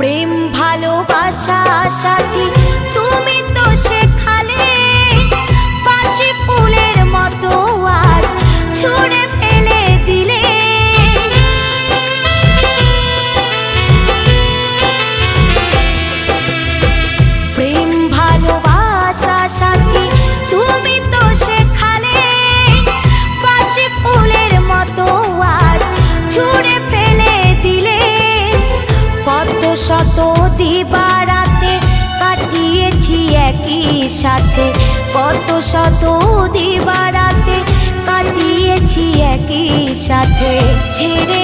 প্রেম ভালোবাসা সাথী তুমি তো শেখালে, বাসি ফুলের মতো আজ ছুঁড়ে ফেলে দিলে। প্রেম ভালোবাসা সাথী তুমি তো শেখালে, বাসি ফুলের মতো আজ ছুঁড়ে ফেলে দিলে। কত শত দিবারাতে কাটিয়েছি একই সাথে, কত শত দিবারাতে কাটিয়েছি একই সাথে। ছেড়ে